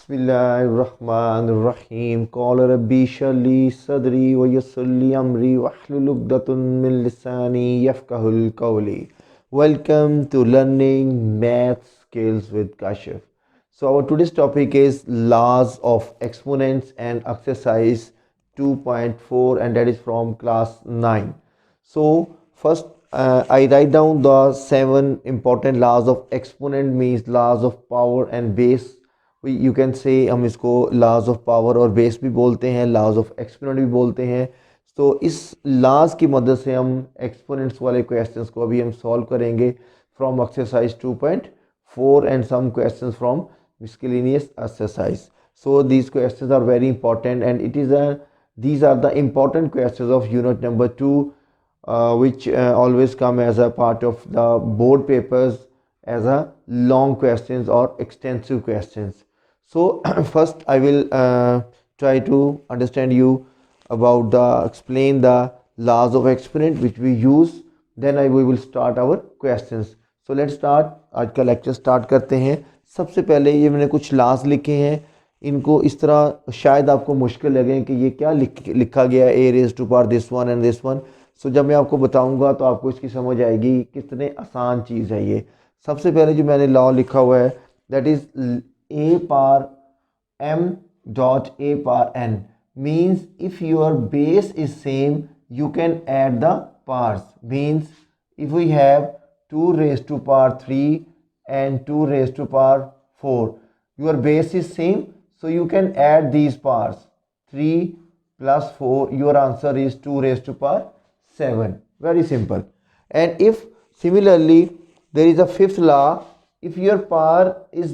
बिस्मिल्लाहिर्रहमानिर्रहीम क़ाल रब्बी इश्रह ली सदरी व यस्सिर ली अमरी वहलुल उक़दतम मिन लिसानी यफ़क़हुल क़ौली। Welcome to learning math skills with Kashif. So our today's topic is laws of exponents and exercise 2.4, and that is from class 9. So first I write down the 7 important laws of exponent, means laws of power and base. You can say हम इसको laws of power और base भी बोलते हैं, laws of exponent भी बोलते हैं. तो इस लॉज की मदद से हम एक्सपोनेंट्स वाले क्वेश्चंस को अभी हम सॉल्व करेंगे from exercise 2.4 and some questions from miscellaneous exercise. So these questions are very important, and these are the important questions of unit number 2, which always come as a part of the board papers as a long questions or extensive questions. So first I will try to understand you about explain the laws of exponent which we use, then we will start our questions. So let's start. आज का lecture start करते हैं. सबसे पहले ये मैंने कुछ लाज लिखे हैं, इनको इस तरह शायद आपको मुश्किल लगे कि ये क्या लिखा गया है, a raised to power this one and this one. सो जब मैं आपको बताऊंगा तो आपको इसकी समझ आएगी कितने आसान चीज़ है ये. सबसे पहले जो मैंने लॉ लिखा हुआ है that is a power m dot a power n, means if your base is same you can add the powers. Means if we have 2 raised to power 3 and 2 raised to power 4, your base is same, so you can add these powers. 3 plus 4, your answer is 2 raised to power 7. Very simple. And if similarly there is a fifth law, if your power is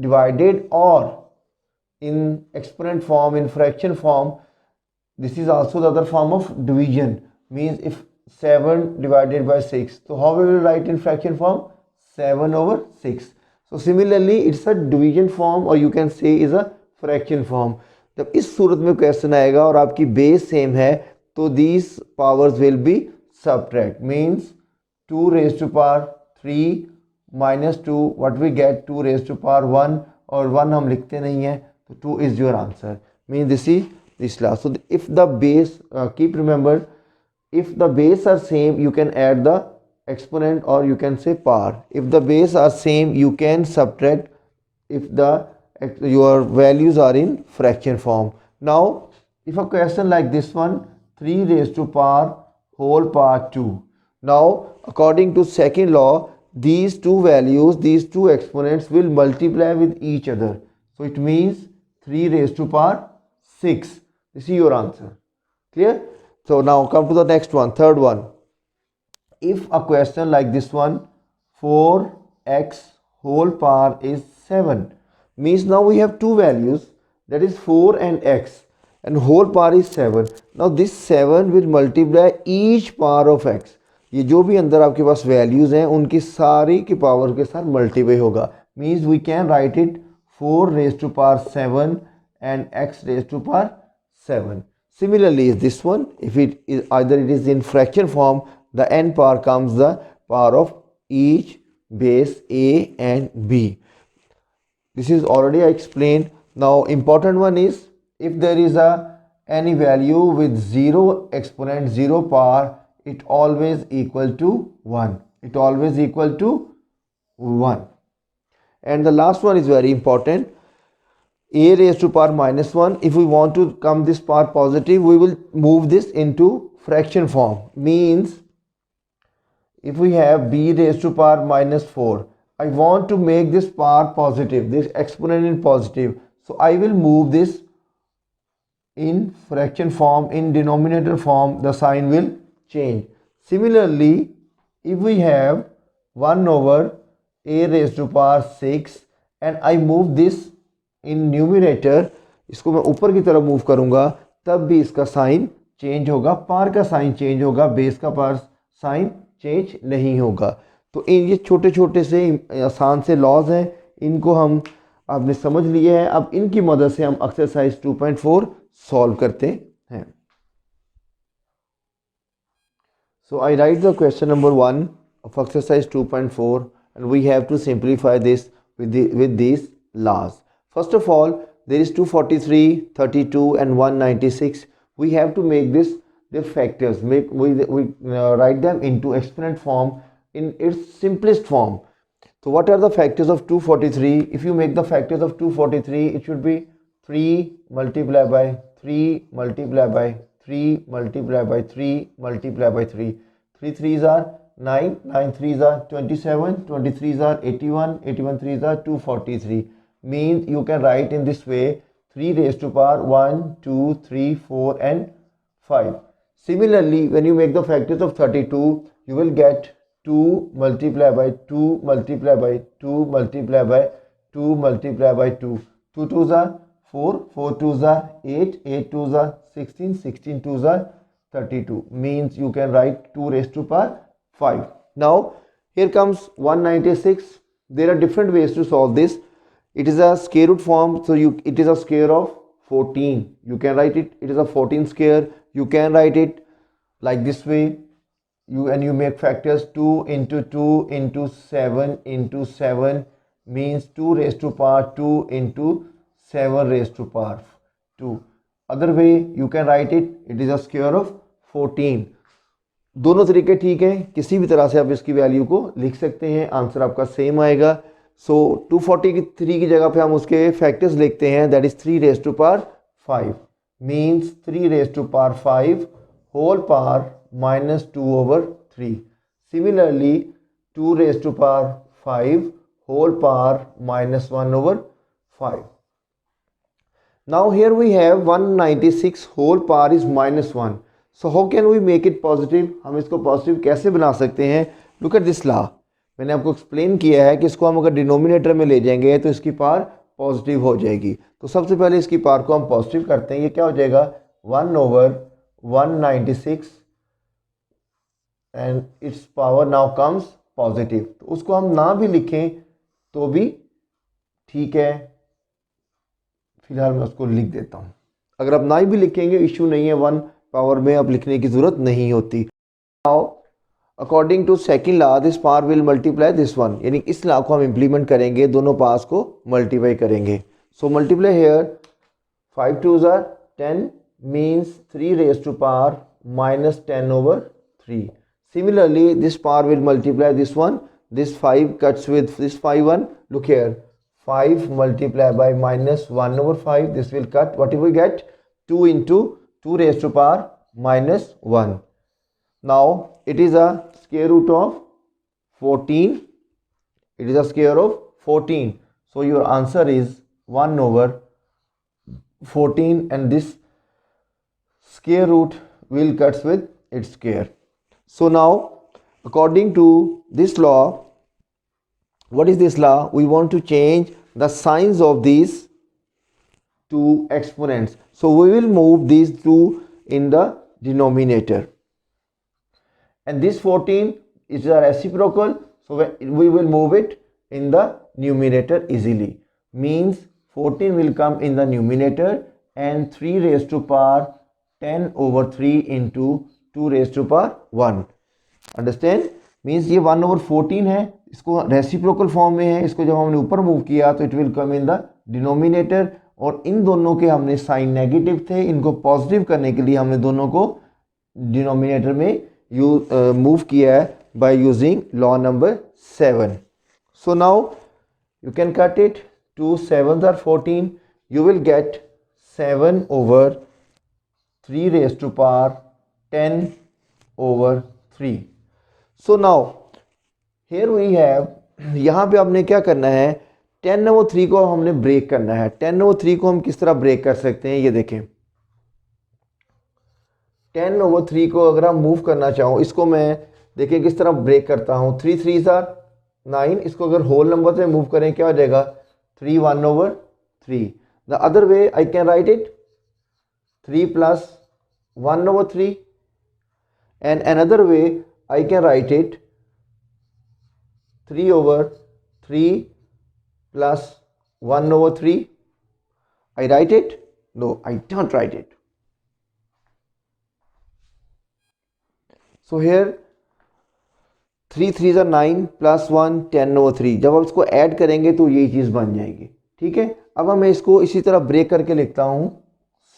divided or in exponent form, in fraction form, this is also the other form of division. Means if 7 divided by 6, so how we will write in fraction form? 7 over 6. So similarly it's a division form, or you can say is a fraction form. जब इस सूरत में question आएगा और आपकी base same है तो these powers will be subtract. Means 2 raised to power 3 minus 2, what we get? 2 raised to power 1, और 1 हम लिखते नहीं हैं तो 2 is your answer. Means this is this law. So if the base, keep remember, if the base are same you can add the exponent or you can say power. If the base are same you can subtract if your values are in fraction form. Now if a question like this one, 3 raised to power whole power 2. Now according to second law, these two values, these two exponents will multiply with each other. So it means 3 raised to power 6. This is your answer. Clear? So now come to the next one, third one. If a question like this one, 4x whole power is 7, means now we have two values, that is 4 and x, and whole power is 7. Now this 7 will multiply each power of x. ये जो भी अंदर आपके पास values हैं उनकी सारी की power के साथ मल्टीप्लाई होगा. Means we can write it 4 raised to power 7 and x raised to power 7. Similarly is this one, if it is either it is in fraction form, the n power comes the power of each base a and b. This is already I explained. Now important one is if there is any value with 0 exponent, 0 power, it always equal to 1. It always equal to 1. And the last one is very important. A raised to power minus 1. If we want to come this power positive, we will move this into fraction form. Means if we have b raised to power minus 4, I want to make this power positive, this exponent in positive. So I will move this in fraction form, in denominator form, the sign will change. Similarly, if we have 1 over a raised to power 6 and I move this in numerator, इसको मैं ऊपर की तरफ move करूंगा तब भी इसका sign change होगा, पार का साइन चेंज होगा, बेस का पार साइन चेंज नहीं होगा. तो ये छोटे छोटे से आसान से लॉज हैं, इनको हम आपने समझ लिए हैं. अब इनकी मदद से हम एक्सरसाइज 2.4 सॉल्व करते हैं. So I write the question number 1 of exercise 2.4 and we have to simplify this with these laws. First of all, there is 243, 32 and 196. We have to make this the factors. We write them into exponent form in its simplest form. So what are the factors of 243? If you make the factors of 243, it should be 3 multiplied by 3 multiplied by 3 multiplied by 3 multiplied by 3. 3 3s are 9, 9 3s are 27, 23s are 81, 81 3s are 243. Means you can write in this way 3 raised to power 1, 2, 3, 4 and 5. Similarly, when you make the factors of 32, you will get 2 multiplied by 2 multiplied by 2 multiplied by 2 multiplied by 2. 2 2s are 4, 4 2s are 8, 8 2s are 16, 16 2s are 32. Means you can write 2 raised to power 5. Now here comes 196. There are different ways to solve this. It is a square root form, so it is a square of 14. You can write it is a 14 square. You can write it like this way. You make factors 2 into 2 into 7 into 7 means 2 raised to power 2 into 7 raised to power 2. Other way you can write it is a square of 14. दोनों तरीके ठीक हैं, किसी भी तरह से आप इसकी वैल्यू को लिख सकते हैं, आंसर आपका सेम आएगा. सो 243 की जगह पे हम उसके फैक्टर्स लिखते हैं, that is 3 raise to power 5 means 3 raise to power 5 whole power -2/3. Similarly 2 raised to power 5 whole power -1/5. Now here we have 196 whole power is -1. So how can we make it positive? हम इसको positive कैसे बना सकते हैं? Look at this law. मैंने आपको explain किया है कि इसको हम अगर डिनोमिनेटर में ले जाएंगे तो इसकी पावर पॉजिटिव हो जाएगी. तो सबसे पहले इसकी पावर को हम पॉजिटिव करते हैं. ये क्या हो जाएगा 1/196 and it's power now comes positive. तो उसको हम ना भी लिखें तो भी ठीक है, फिलहाल मैं उसको लिख देता हूँ. अगर आप ना भी लिखेंगे इश्यू नहीं है, 1 पावर में अब लिखने की ज़रूरत नहीं होती. Now according to second law this power will multiply this one, यानी इस लॉ को हम इम्प्लीमेंट करेंगे, दोनों पावर्स को मल्टीप्लाई करेंगे. So multiply here 5 2s are 10 means 3 raised to power -10/3. Similarly this power will multiply this one, this 5 cuts with this 5 1. Look here, 5 multiplied by -1/5, this will cut. What do we get? 2 into 2 raised to power -1. Now it is a square root of 14. It is a square of 14. So your answer is 1/14 and this square root will cuts with its square. So now according to this law, what is this law? We want to change the signs of these two exponents. So we will move these two in the denominator. And this 14 is a reciprocal, so we will move it in the numerator easily. Means 14 will come in the numerator and 3 raised to power 10/3 into 2 raised to power 1. Understand? Means ये 1/14 है, इसको reciprocal form में है, इसको जब हमने ऊपर move किया तो it will come in the denominator. और इन दोनों के हमने साइन नेगेटिव थे, इनको पॉजिटिव करने के लिए हमने दोनों को डिनोमिनेटर में मूव किया है by using law number 7. So now you can cut it. 2 7s are 14. You will get 7/3 raised to power 10/3. So now here we have, यहाँ पे आपने क्या करना है, 10/3 को हमने ब्रेक करना है. 10/3 को हम किस तरह ब्रेक कर सकते हैं, ये देखें. 10/3 को अगर हम मूव करना चाहूँ, इसको मैं देखिए किस तरह ब्रेक करता हूँ. 3 3s are 9. इसको अगर होल नंबर से मूव करें क्या हो जाएगा 3 1/3. The other way I can write it 3 + 1/3 and another way I can write it 3/3 plus 1/3. I write it? No, I don't write it. So here 3 3s are 9 plus 1 10/3. जब आप इसको add करेंगे तो ये चीज़ बन जाएगी. ठीक है, अब मैं इसको इसी तरह ब्रेक करके लिखता हूँ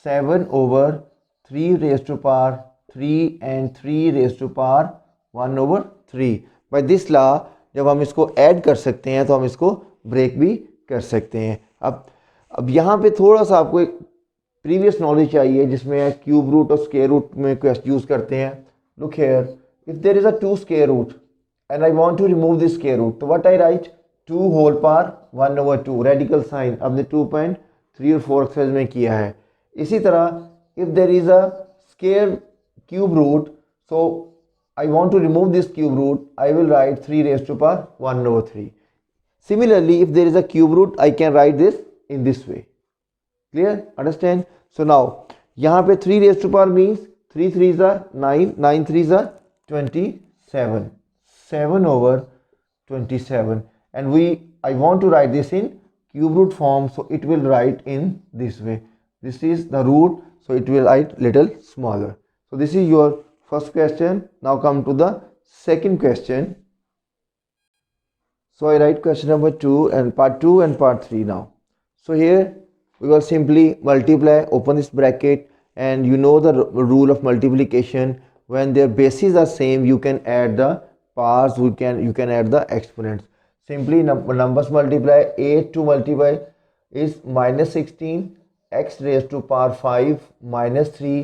7/3 raise to power 3 and 3 raise to power 1/3। By this law जब हम इसको ऐड कर सकते हैं तो हम इसको ब्रेक भी कर सकते हैं। अब यहाँ पे थोड़ा सा आपको एक प्रीवियस नॉलेज चाहिए जिसमें क्यूब रूट और स्क्वायर रूट में क्वेश्चन यूज करते हैं। Look here, if there is a 2 square root and I want to remove this square root, तो what I write 2 whole power 1/2 radical sign अपने 2.3 और 4 exercise में किया है। इसी तरह if there is a square cube root, so I want to remove this cube root, I will write 3 raised to power 1/3. Similarly, if there is a cube root, I can write this in this way. Clear? Understand? So now, यहाँ पे 3 raised to power means 3 3s are 9, 9 3s are 27, 7/27, and I want to write this in cube root form, so it will write in this way. This is the root, so it will write little smaller. So this is your first question. Now come to the second question. So I write question number 2 and part 2 and part 3 now. So here we will simply multiply, open this bracket, and you know the rule of multiplication. When their bases are same, you can add the powers, you can add the exponents. Simply numbers multiply. 8 to multiply is -16, x raised to power 5 minus 3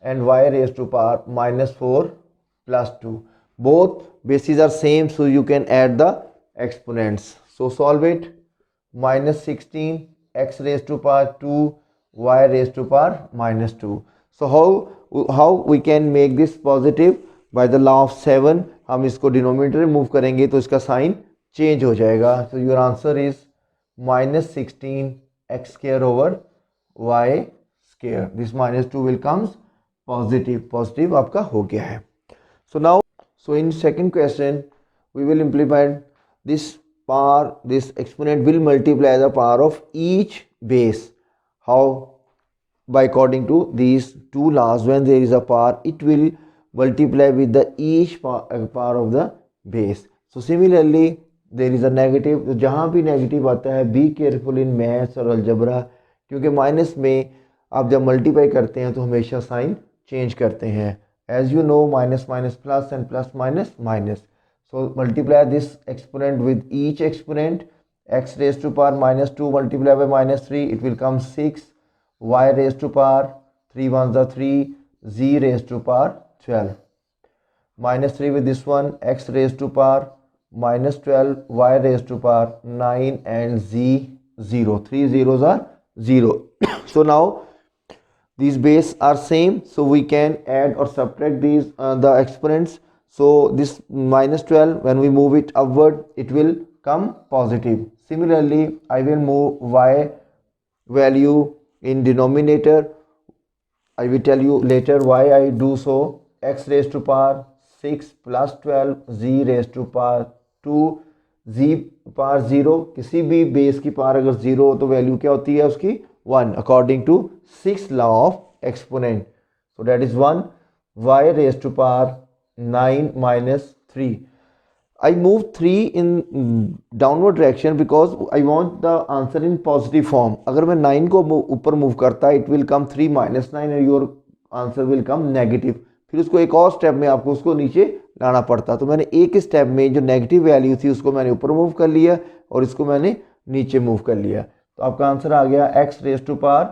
and y raised to power -4 plus 2. Both bases are same, so you can add the exponents. So solve it. -16 x raised to power 2 y raised to power -2. So how we can make this positive? By the law of 7 हम इसको denominator में move करेंगे तो इसका sign change हो जाएगा. So your answer is -16 x square over y square. This -2 will comes positive आपका हो गया है. So in second question we will implement this power, this exponent will multiply the power of each base. How? By according to these two laws, when there is a power, it will multiply with the each power of the base. So similarly there is a negative, तो जहाँ भी negative आता है be careful in maths और algebra, क्योंकि minus में आप जब मल्टीप्लाई करते हैं तो हमेशा साइन चेंज करते हैं. As you know minus minus plus and plus minus minus. So multiply this exponent with each exponent. x raised to power -2 multiplied by -3, it will come 6. y raised to power 3 ones are 3, z raised to power 12. -3 with this one, x raised to power -12, y raised to power 9 and z 0. 3 zeros are 0. So now these base are same, so we can add or subtract these the exponents. So this -12, when we move it upward, it will come positive. Similarly, I will move y value in denominator. I will tell you later why I do so. X raised to power 6 plus 12, z raised to power 2, z power 0. किसी भी base की power अगर 0 हो तो value क्या होती है उसकी 1 according to 6th law of exponent. So that is 1. y raised to power 9 minus 3. I move 3 in downward direction because I want the answer in positive form. अगर मैं 9 को ऊपर मूव करता it will come 3 minus 9 and your answer will come negative. फिर उसको एक और step में आपको उसको नीचे लाना पड़ता. तो मैंने एक स्टेप में जो नेगेटिव वैल्यू थी उसको मैंने ऊपर मूव कर लिया और इसको मैंने नीचे मूव कर लिया. तो आपका आंसर आ गया x raised to power,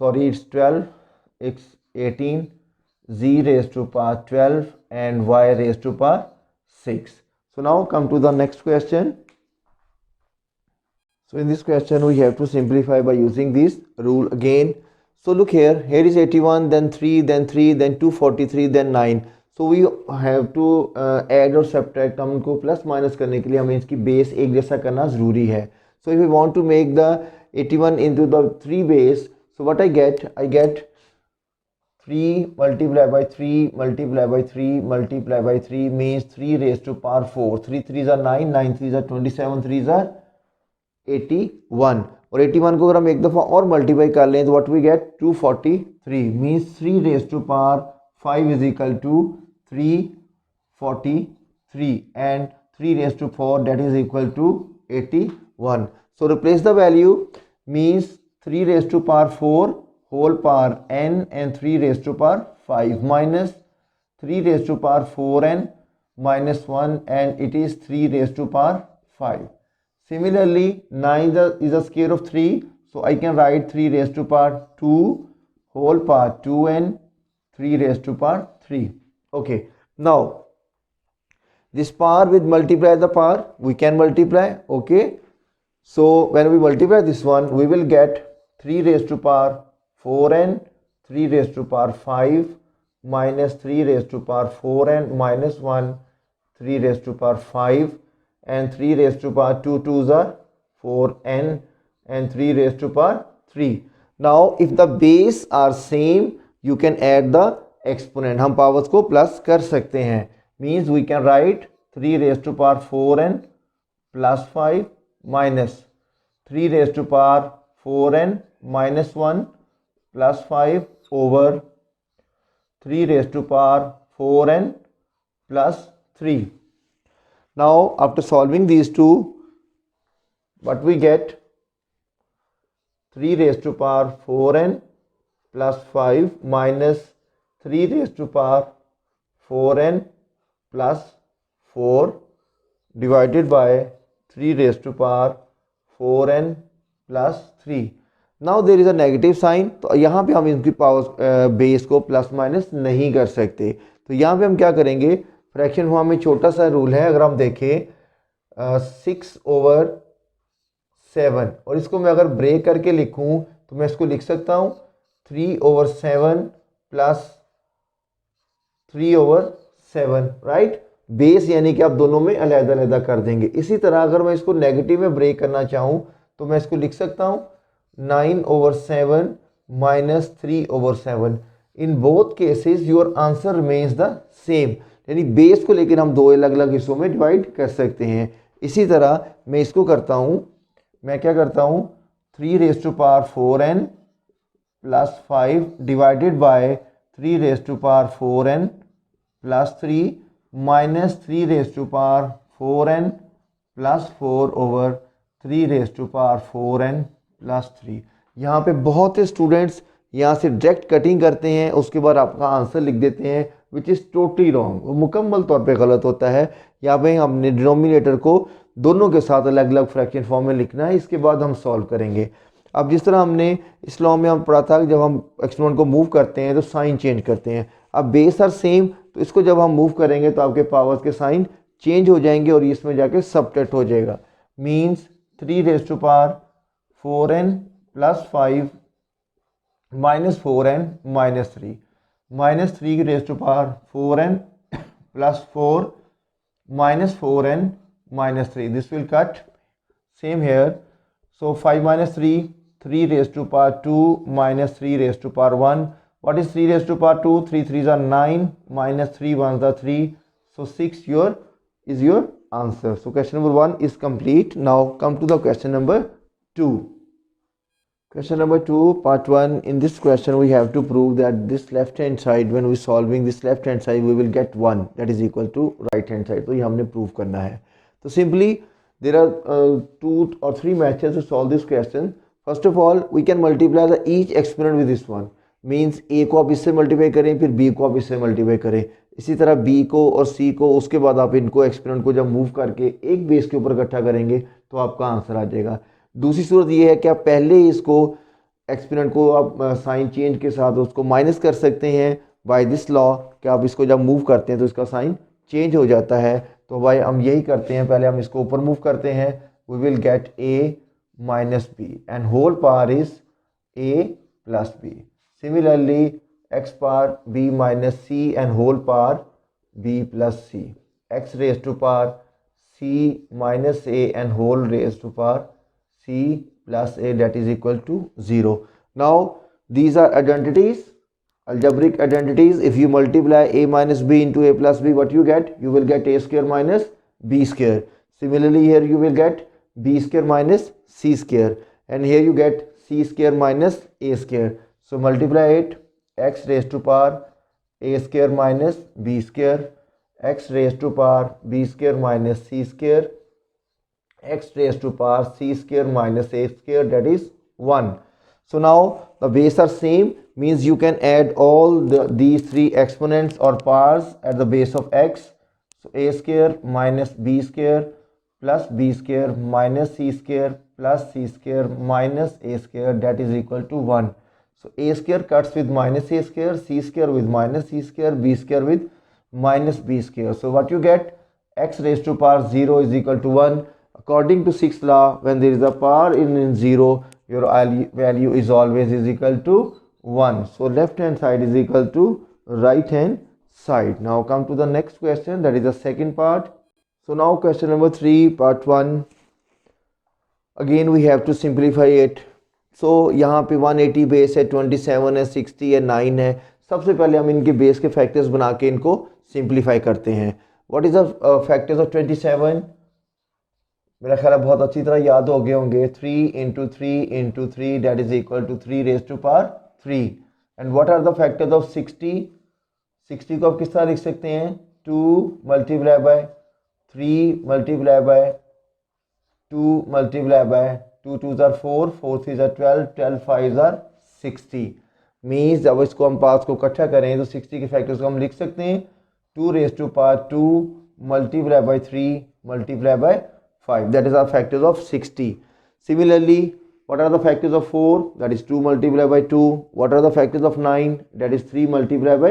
sorry it's 12, x 18, z raised to power 12 and y raised to power 6. So now come to the next question. So in this question we have to simplify by using this rule again. So look here, here is 81, then 3, then 3, then 243, then 9. So we have to add or subtract. हम इनको plus minus करने के लिए हमें इसकी base एक जैसा करना ज़रूरी है. So if we want to make the 81 into the 3 base, so what I get 3 multiplied by 3 multiplied by 3 multiplied by 3 means 3 raised to power 4. 3 3s are 9, 9 3s are 27, 3s are 81. और 81 को अगर हम एक दफ़ा और मल्टीप्लाई कर लें तो what we get 243 means 3 raise to power 5 is equal to 343 and 3 raise to 4 that is equal to 81. So replace the value, means 3 raised to power 4 whole power n and 3 raised to power 5 minus 3 raised to power 4n minus 1 and it is 3 raised to power 5. Similarly, 9 is a square of 3, so I can write 3 raised to power 2 whole power 2n 3 raised to power 3. Okay, now this power with multiply the power, we can multiply. Okay, so when we multiply this one, we will get 3 raised to power 4n 3 raised to power 5 minus 3 raised to power 4n minus 1 3 raised to power 5 and 3 raised to power 2 2s are 4n and 3 raised to power 3. Now if the base are same, you can add the exponent. हम powers को plus कर सकते हैं. Means we can write 3 raised to power 4n plus 5 minus 3 raised to power 4n minus 1 plus 5 over 3 raised to power 4n plus 3. Now after solving these two, what we get? 3 raised to power 4n plus 5 minus 3 raised to power 4n plus 4 divided by 3 raised to power 4n plus 3. Now there is a negative sign, तो यहाँ पे हम इनकी power base को plus minus नहीं कर सकते. तो यहाँ पे हम क्या करेंगे, फ्रैक्शन फॉर्म में छोटा सा रूल है. अगर हम देखें 6/7 और इसको मैं अगर ब्रेक करके लिखूं तो मैं इसको लिख सकता हूँ 3/7 प्लस 3/7, राइट. बेस यानी कि आप दोनों में अलग अलग कर देंगे. इसी तरह अगर मैं इसको नेगेटिव में ब्रेक करना चाहूँ तो मैं इसको लिख सकता हूँ 9/7 minus 3/7. In both cases your answer remains the same. यानी बेस को लेकर हम दो अलग अलग हिस्सों में डिवाइड कर सकते हैं. इसी तरह मैं इसको करता हूँ, मैं क्या करता हूँ 3 raised to power 4n plus 5 divided by 3 raised to power 4n plus 3 minus 3 raised to power 4n plus 4 over 3 raised to power 4n plus 3. यहाँ पे बहुत से स्टूडेंट्स यहाँ से डायरेक्ट कटिंग करते हैं, उसके बाद आपका आंसर लिख देते हैं विच इज़ टोटली रॉन्ग. वो मुकम्मल तौर पे गलत होता है. यहाँ पे हमने डिनोमिनेटर को दोनों के साथ अलग अलग फ्रैक्शन फॉर्म में लिखना है. इसके बाद हम सॉल्व करेंगे. अब जिस तरह हमने इस लॉ में हम पढ़ा था, जब हम एक्सपोनेंट को मूव करते हैं तो साइन चेंज करते हैं. अब बेस आर सेम, तो इसको जब हम मूव करेंगे तो आपके पावर्स के साइन चेंज हो जाएंगे और इसमें जाके सबट्रैक्ट हो जाएगा. Means 3 raised to power 4n plus 5 minus 4n minus 3 minus 3 raised to power 4n plus 4 minus 4n minus 3. This will cut. Same here. So 5 minus 3, 3 raised to power 2 minus 3 raised to power 1. What is 3 raised to power 2? 3 3s are 9 minus 3 1s are 3. So 6 is your answer. So question number 1 is complete. Now come to the question number 2. Question number 2, part 1. In this question we have to prove that this left hand side, when we solving this left hand side, we will get 1 that is equal to right hand side. तो ये हमने prove करना है. तो simply there are 2 or 3 methods to solve this question. First of all, we can multiply the each exponent with this one. Means a को आप इससे multiply करें, फिर b को आप इससे मल्टीप्लाई करें. इसी तरह b को और c को, उसके बाद आप इनको एक्सपोनेंट को जब मूव करके एक बेस के ऊपर इकट्ठा करेंगे तो आपका आंसर आ जाएगा. दूसरी सूरत ये है कि आप पहले इसको एक्सपोनेंट को आप साइन चेंज के साथ उसको माइनस कर सकते हैं बाय दिस लॉ, कि आप इसको जब मूव करते हैं तो इसका साइन चेंज हो जाता है. तो भाई हम यही करते हैं, पहले हम इसको ऊपर मूव करते हैं. We will get a minus b and whole power is a plus b. Similarly, x power b minus c and whole power b plus c. X raised to power c minus a and whole raised to power c plus a, that is equal to 0. Now these are identities, algebraic identities. If you multiply a minus b into a plus b, what you get? You will get a square minus b square. Similarly here you will get b square minus c square, and here you get c square minus a square. So multiply it. X raised to power a square minus b square, x raised to power b square minus c square, x raised to power c square minus a square, that is 1. So now the base are same, means you can add all these three exponents or powers at the base of x. So a square minus b square plus b square minus c square plus c square minus a square, that is equal to 1. So a square cuts with minus a square, c square with minus c square, b square with minus b square. So what you get, x raised to power 0 is equal to 1. According to sixth law, when there is a power in 0, your value is always is equal to 1. So left hand side is equal to right hand side. Now come to the next question, that is the second part. So now question number 3, part 1. Again we have to simplify it. So यहाँ पे 180 base है, 27 है, 60 है, 9 है. सबसे पहले हम इनके बेस के फैक्टर्स बना के इनको सिंप्लीफाई करते हैं. What is the factors of 27? मेरा ख्याल है बहुत अच्छी तरह याद हो गए होंगे. 3 into 3 that is equal to 3 raise to power 3. And what are the factors of 60? 60 को आप किस तरह लिख सकते हैं? 2 multiply by 3 multiply bye 2 multiply bye 2 2s are 4, 4 3s are 12, 12 5s are 60. Means जब इसको हम पास को इकट्ठा करें तो 60 के फैक्टर्स को हम लिख सकते हैं 2 raise to power 2 multiply by 3 multiply by 5. That is our factors of 60. Similarly, what are the factors of 4? That is 2 multiplied by 2. What are the factors of 9? That is 3 multiplied by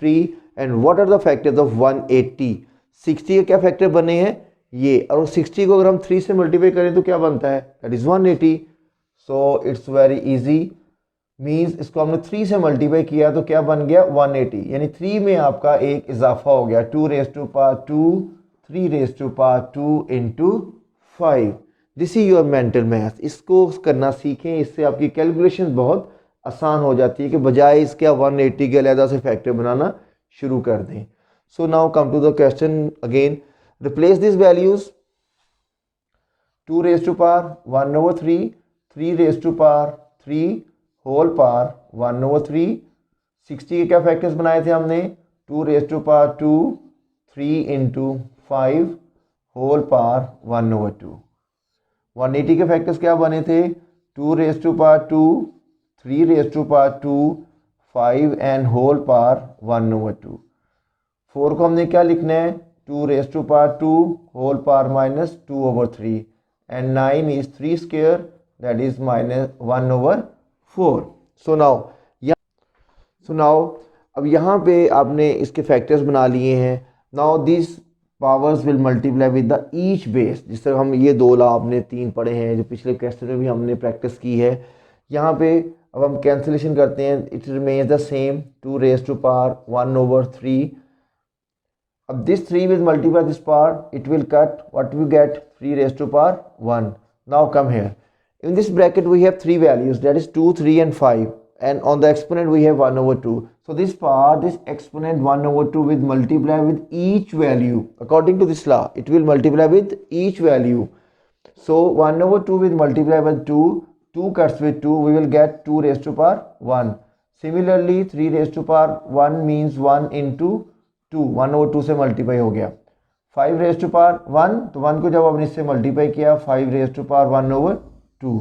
3. And what are the factors of 180? 60 के क्या factor बने हैं? ये. और 60 को अगर हम 3 से मल्टीप्लाई करें तो क्या बनता है? That is 180. So it's very easy. Means इसको हमने 3 से मल्टीप्लाई किया तो क्या बन गया? 180. यानी 3 में आपका एक इजाफा हो गया. 2 raise to power 2, 3 raise to power 2 into 5. This is your mental math. इसको करना सीखें, इससे आपकी कैलकुलेशन बहुत आसान हो जाती है कि बजाय इसके 180 के अलहदा से फैक्टर बनाना शुरू कर दें. So now come to the question again. Replace this values. 2 raise to power 1/3, 3 raise to power 3 whole power 1/3. 60 के क्या फैक्टर्स बनाए थे हमने? 2 raise to power 2, 3 into 5 whole power 1/2. 180 के फैक्टर्स क्या बने थे? 2 raise to power 2, 3 raise to power 2, 5 and whole power 1/2. 4 को हमने क्या लिखना है? 2 raise to power 2 whole power minus 2/3. And 9 is 3 square, that is minus 1/4. So now अब यहाँ पे आपने इसके फैक्टर्स बना लिए हैं. Now this powers will multiply with the each base. जिस तरह हम ये 2 लॉ आपने 3 पढ़े हैं, जो पिछले क्वेश्चन में भी हमने प्रैक्टिस की है. यहाँ पे अब हम कैंसिलेशन करते हैं. It remains the same. 2 raise to power 1/3. अब this 3 will multiply this power, it will cut. What we get? 3 raise to power 1. Now come here. In this bracket we have 3 values, that is 2, 3 and 5, and on the exponent we have 1/2. So this exponent 1/2 will multiply with each value. According to this law, it will multiply with each value. So 1/2 will multiply with 2, 2 cuts with 2, we will get 2 raised to power 1. Similarly 3 raised to power 1 means 1 into 2, 1/2 से multiply हो गया. 5 raised to power 1, तो 1 को जब हमने इससे multiply किया 5 raised to power 1/2.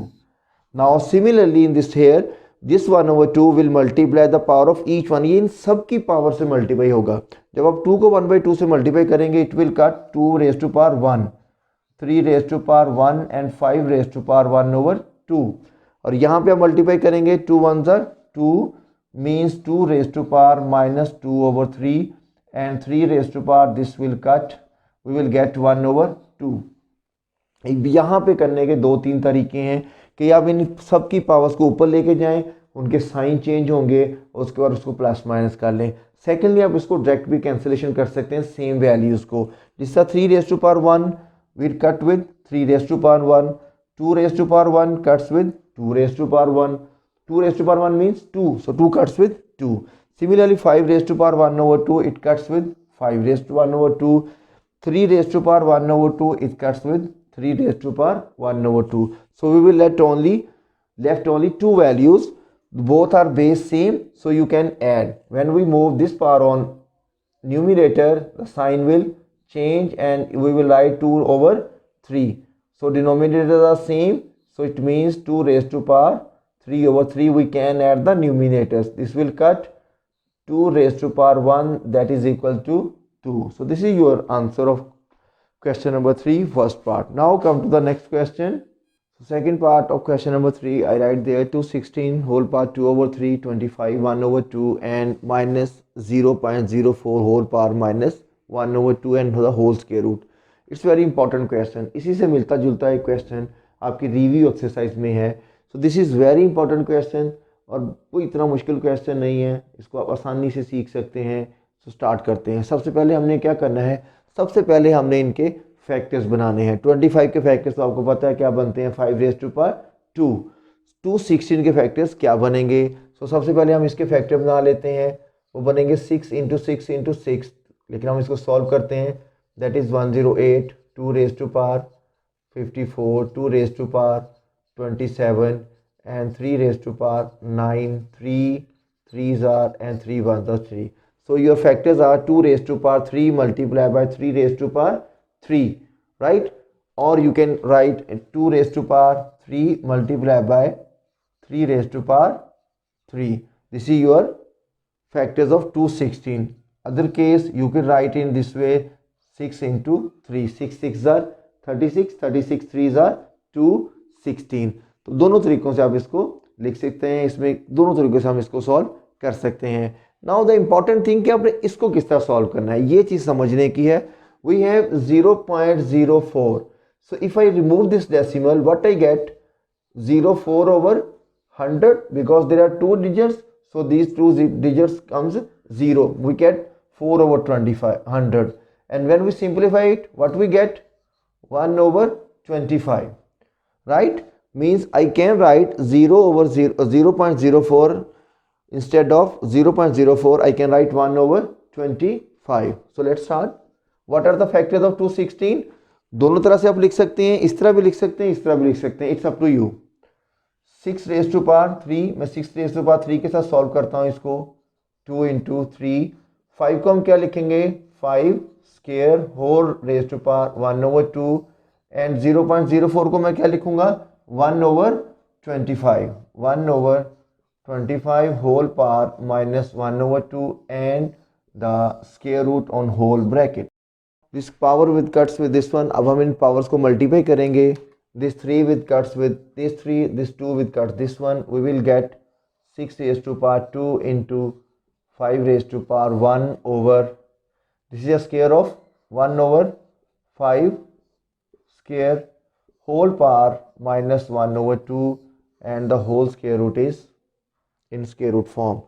Now similarly in this here, this 1/2 will multiply the power of each one. ये इन सब की पावर से मल्टीप्लाई होगा. जब आप 2 को 1/2 से मल्टीप्लाई करेंगे, it will cut 2 raised to power 1, 3 raised to power 1 and 5 raised to power 1/2. और यहाँ पे आप मल्टीप्लाई करेंगे 2 1s are 2 means 2 raised to power minus 2/3 and 3 raised to power this will cut, we will get 1/2. यहाँ पे करने के 2-3 तरीके हैं कि आप इन सब की पावर्स को ऊपर लेके जाएं, उनके साइन चेंज होंगे, उसके बाद उसको प्लस माइनस कर लें. सेकेंडली आप इसको डायरेक्ट भी कैंसिलेशन कर सकते हैं सेम वैल्यूज़ को. जिस तरह 3 raise to power 1 will cut with 3 raise to power 1, 2 raise to power 1 cuts with 2 raise to power 1, 2 raised to power 1 means 2, so 2 cuts with 2. Similarly 5 raised to power 1/2 it cuts with 5 raised to 1/2. 3 raised to power 1/2 it cuts with 3 raised to power 1/2. So we will left only two values, both are base same, so you can add. When we move this power on numerator, the sign will change and we will write 2/3. So denominators are same, so it means 2 raised to power 3 over 3 we can add the numerators. This will cut 2 raised to power 1, that is equal to 2. So this is your answer of question number 3, first part. Now come to the next question. So second part of question number 3, I write there 216 whole power 2 over 3, 25 1 over 2 and minus 0.04 whole power minus 1 over 2 and the whole square root. It's very important question, इसी से मिलता जुलता एक question आपकी review exercise में है. So this is very important question और कोई इतना मुश्किल क्वेश्चन नहीं है, इसको आप आसानी से सीख सकते हैं. सो स्टार्ट करते हैं. सबसे पहले हमने क्या करना है, सबसे पहले हमने इनके फैक्टर्स बनाने हैं. 25 के फैक्टर्स तो आपको पता है क्या बनते हैं, 5 रेज़ टू पावर 2. 216 के फैक्टर्स क्या बनेंगे. सो सबसे पहले हम इसके फैक्टर बना लेते हैं, वो बनेंगे 6 इंटू 6 इंटू 6. लेकिन हम इसको सॉल्व करते हैं, that is 108, 2 raised to power 54, 2 raised to power 27 and 3 raised to power 9, 3 3s are and 3 1s are 3. So your factors are 2 raised to power 3 multiplied by 3 raised to power 3, right? Or you can write 2 raised to power 3 multiplied by 3 raised to power 3. This is your factors of 216. Other case you can write in this way, 6 into 3, 6 6s are 36, 36 3s are 216. तो दोनों तरीकों से आप इसको लिख सकते हैं, इसमें दोनों तरीकों से हम इसको सॉल्व कर सकते हैं. नाउ द इम्पॉर्टेंट थिंग कि आपने इसको किस तरह सॉल्व करना है, ये चीज़ समझने की है. We have 0.04. So if I remove this decimal what I get, 04 over 100 because there are 2 digits, so these 2 digits comes 0. We get 4 over 25 100. And when we simplify it, what we get, 1 over 25, right? Means I can write 0 over 0.04 instead of 0.04 I can write 1 over 25. So let's start. What are the factors of 216? दोनों तरह से आप लिख सकते हैं, इस तरह भी लिख सकते हैं, इस तरह भी लिख सकते हैं, it's up to you. 6 raise to power 3, मैं 6 रेज़ टू पावर 3 के साथ सॉल्व करता हूँ इसको. 2 इंटू 3. 5 को हम क्या लिखेंगे, 5 square whole raise to power 1 over 2 and 0.04 को मैं क्या लिखूंगा, 1 over 25. 1 over 25 whole power minus 1 over 2 and the square root on whole bracket. This power with cuts with this one. अब हम इन पावर्स को मल्टीप्लाई करेंगे. This 3 with cuts with this 3, this 2 with cuts this one. We will get 6 raise to power 2 into 5 raise to power 1 over, this is a square of 1 over 5 square whole power minus 1 over 2 and the whole square root is in square root form.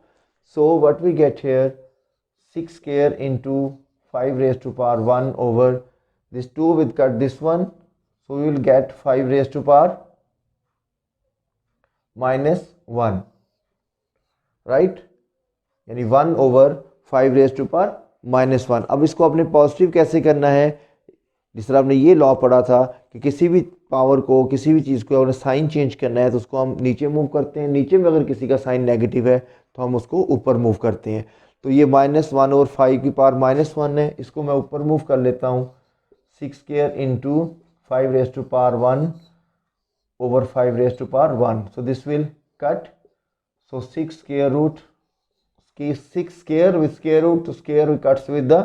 So what we get here, 6 square into 5 raised to power 1 over this 2 with cut this one, so we will get 5 raised to power minus 1, right? यानी 1 over 5 raised to power minus 1. अब इसको अपने positive कैसे करना है, जिस तरह आपने ये लॉ पढ़ा था कि किसी भी पावर को, किसी भी चीज़ को अगर साइन चेंज करना है तो उसको हम नीचे मूव करते हैं. नीचे में अगर किसी का साइन नेगेटिव है तो हम उसको ऊपर मूव करते हैं. तो ये -1 और 5 की पावर -1 है, इसको मैं ऊपर मूव कर लेता हूँ. 6 square into 5 raise to power 1 over 5 raise to power 1. So this will cut. So 6 square root, 6 square with square root, so square cuts with the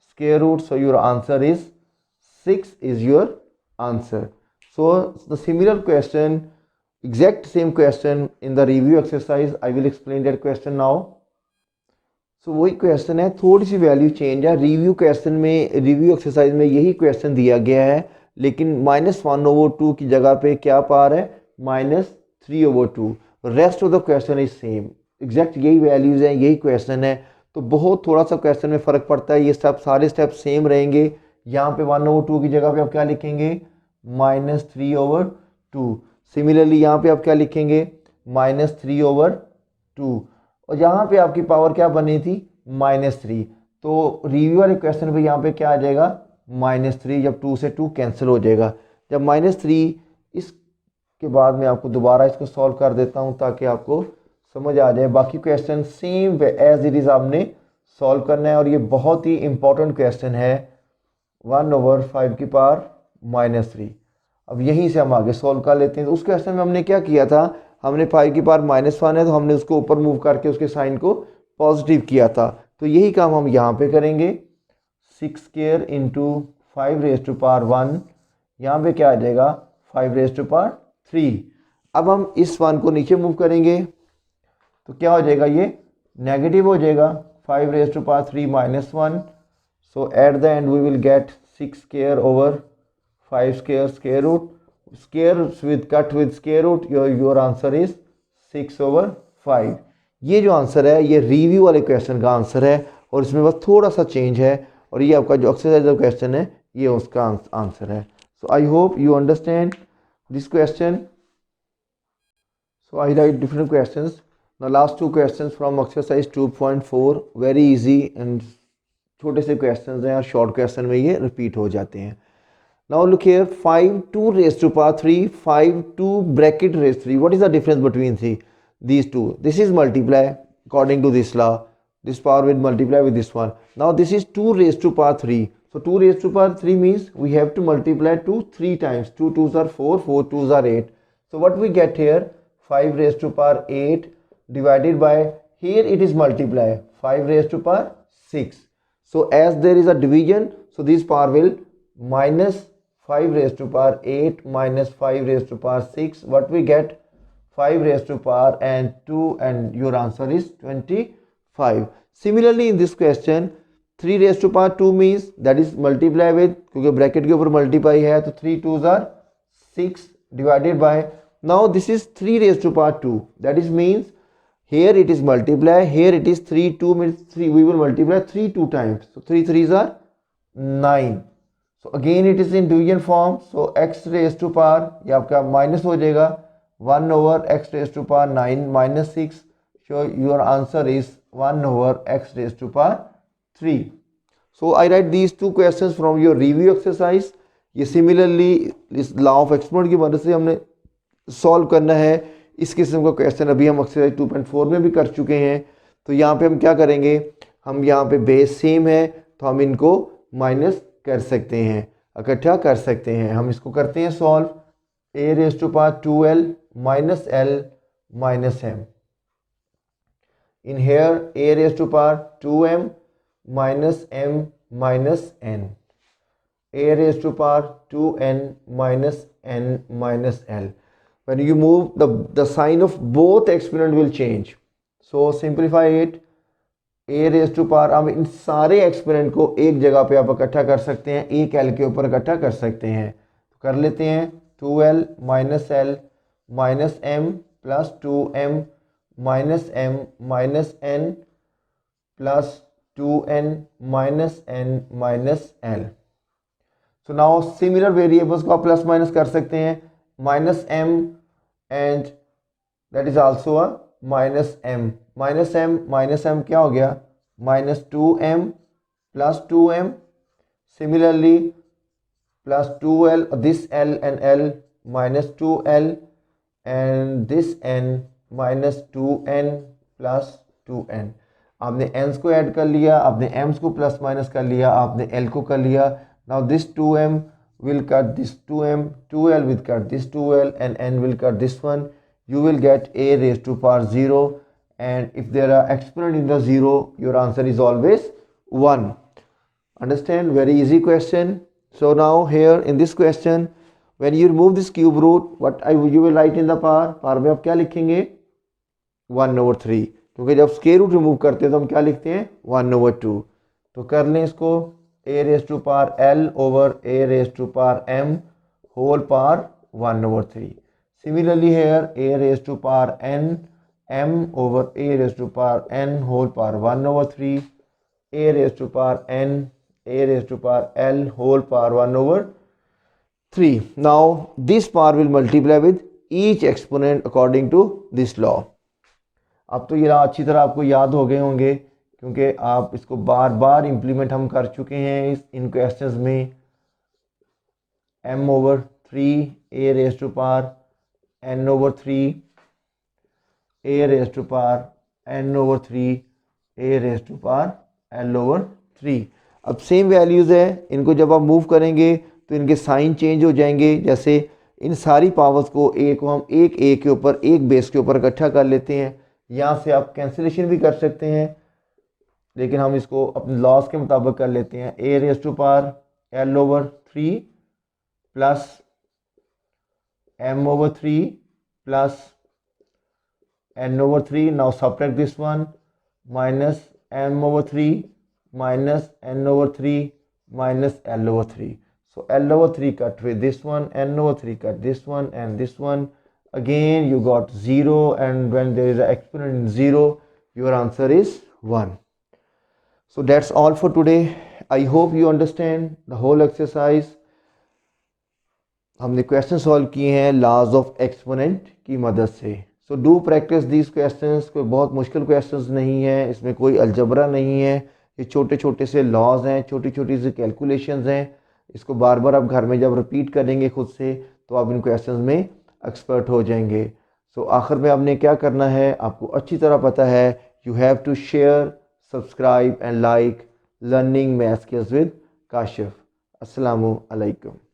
square root, so your answer is 6 is your answer. So the similar question, exact same question in the review exercise, I will explain that question now. So वही question है, थोड़ी सी value change है. Review question में, review exercise में यही question दिया गया है, लेकिन -1 over 2 की जगह पे क्या पावर है, -3 over 2. Rest of the question is same, exact यही वैल्यूज़ हैं, यही क्वेश्चन है. तो बहुत थोड़ा सा क्वेश्चन में फ़र्क पड़ता है. ये स्टेप, सारे स्टेप सेम रहेंगे. यहाँ पे 1 over 2 की जगह पे आप क्या लिखेंगे, -3 over 2. सिमिलरली यहाँ पे आप क्या लिखेंगे, -3 over 2. और यहाँ पे आपकी पावर क्या बनी थी, -3. तो रिव्यू वाले क्वेश्चन पे यहाँ पे क्या आ जाएगा, -3. जब 2 से 2 कैंसिल हो जाएगा. जब -3, इसके बाद मैं आपको दोबारा इसको सॉल्व कर देता हूँ ताकि आपको समझ आ जाए. बाकी question same as it is आपने सॉल्व करना है और ये बहुत ही इंपॉर्टेंट क्वेश्चन है. 1 over 5 की पावर -3. अब यहीं से हम आगे सॉल्व कर लेते हैं। तो उस क्वेश्चन में हमने क्या किया था, हमने 5 की पावर -1 है तो हमने उसको ऊपर मूव करके उसके साइन को पॉजिटिव किया था। तो यही काम हम यहाँ पे करेंगे। 6 square into 5 raise to power 1, यहाँ पे क्या आ जाएगा 5 रेज टू पावर 3। अब हम इस 1 को नीचे मूव करेंगे तो क्या हो जाएगा, ये नेगेटिव हो जाएगा, 5 raise to power 3 -1। So at the end we will get 6 square over 5 square square root, square with cut with square root, your answer is 6/5। ये जो आंसर है ये रिव्यू वाले क्वेश्चन का आंसर है और इसमें बस थोड़ा सा चेंज है और ये आपका जो एक्सरसाइज क्वेश्चन है ये उसका आंसर है। So I hope you understand this question. So I write different questions. The last two questions from exercise 2.4 very easy and छोटे से questions हैं और short question में ये repeat हो जाते हैं। Now look here, 5 2 raised to power 3, 5 2 bracket raised 3. What is the difference between these two? This is multiply according to this law. This power will multiply with this one. Now this is 2 raised to power 3. So 2 raised to power 3 means we have to multiply 2 3 times. 2 2s are 4, 4 2s are 8. So what we get here, 5 raised to power 8 divided by, here it is multiply, 5 raised to power 6. So as there is a division, so this power will minus 5 raised to power 8 minus 5 raised to power 6. What we get, 5 raised to power and 2, and your answer is 25. Similarly in this question, 3 raised to power 2 means that is multiply with, क्योंकि bracket के ऊपर multiply है तो 3 2s are 6 divided by, now this is 3 raised to power 2, that is means here it is multiply, here it is 3 2 means 3, we will multiply 3 2 times, so 3 3s are 9. So again it is in division form, so x raised to power ये आपका minus हो जाएगा 1 over x raised to power 9 minus 6, so your answer is 1 over x raised to power 3. So I write these two questions from your review exercise. ये similarly इस law of exponent की मदद से हमने सॉल्व करना है। इस किस्म का क्वेश्चन अभी हम एक्सरसाइज 2.4 में भी कर चुके हैं। तो यहाँ पे हम क्या करेंगे, हम यहाँ पे बेस सेम है तो हम इनको माइनस कर सकते हैं, इकट्ठा कर सकते हैं। हम इसको करते हैं solve, a raise to power 2l minus l minus m, in here a raise to power 2m minus m minus n, a raised to power 2n minus n minus l. When you move, the sign of both exponent will change. So simplify it, a raised to power, हम इन सारे exponent को एक जगह पे आप इकट्ठा कर सकते हैं, एक l के ऊपर इकट्ठा कर सकते हैं। तो कर लेते हैं 2l minus l minus m plus 2m minus m minus n plus 2n minus n minus l. So now similar variables को आप प्लस माइनस कर सकते हैं, minus m and that is also a minus m, minus m क्या हो गया, minus 2m plus 2m, similarly plus 2l, this l and l minus 2l and this n minus 2n plus 2n. आपने n's को add कर लिया, आपने m's को plus minus कर लिया, आपने l को कर लिया। Now this 2m will cut this 2m, 2l will cut this 2l and n will cut this one. You will get a raised to power 0, and if there are exponent in the 0, your answer is always 1. Understand? Very easy question. So now here in this question, when you remove this cube root, what you will write in the power में आप क्या लिखेंगे, 1/3, क्योंकि जब square root remove करते हैं तो हम क्या लिखते हैं 1/2। तो कर लें इसको, a raised to power l over a raised to power m whole power 1/3. Similarly here a raised to power n m over a raised to power n whole power 1/3, a raised to power n a raised to power l whole power 1/3. Now this power will multiply with each exponent according to this law. अब तो ये अच्छी तरह आपको याद हो गए होंगे क्योंकि आप इसको बार बार इम्प्लीमेंट हम कर चुके हैं इन क्वेश्चंस में। m/3 a raised to power n/3 a raised to power n/3 a raised to power l/3। अब सेम वैल्यूज़ है, इनको जब आप मूव करेंगे तो इनके साइन चेंज हो जाएंगे। जैसे इन सारी पावर्स को हम एक के ऊपर एक बेस के ऊपर इकट्ठा कर लेते हैं। यहाँ से आप कैंसिलेशन भी कर सकते हैं, लेकिन हम इसको अपने लॉस के मुताबिक कर लेते हैं। a raise to power l/3 plus m/3 plus n/3। Now subtract this one, minus m/3 minus n/3 minus l/3. So l/3 cut with this one, n/3 cut this one and this one. Again you got 0, and when there is an exponent in 0, your answer is 1. So that's all for today. I hope you understand the whole exercise. हमने question solve किए हैं laws of exponent की मदद से। So do practice these questions. कोई बहुत मुश्किल questions नहीं है, इसमें कोई अलजबरा नहीं है, ये छोटे छोटे से लॉज हैं, छोटी छोटी सी कैलकुलेशंस हैं। इसको बार बार आप घर में जब रिपीट करेंगे खुद से तो आप इन क्वेश्चंस में एक्सपर्ट हो जाएंगे। सो आखिर में आपने क्या करना है, आपको अच्छी तरह पता है। You have to share, subscribe and like learning maths with Kashif. अस्सलामु अलैकुम।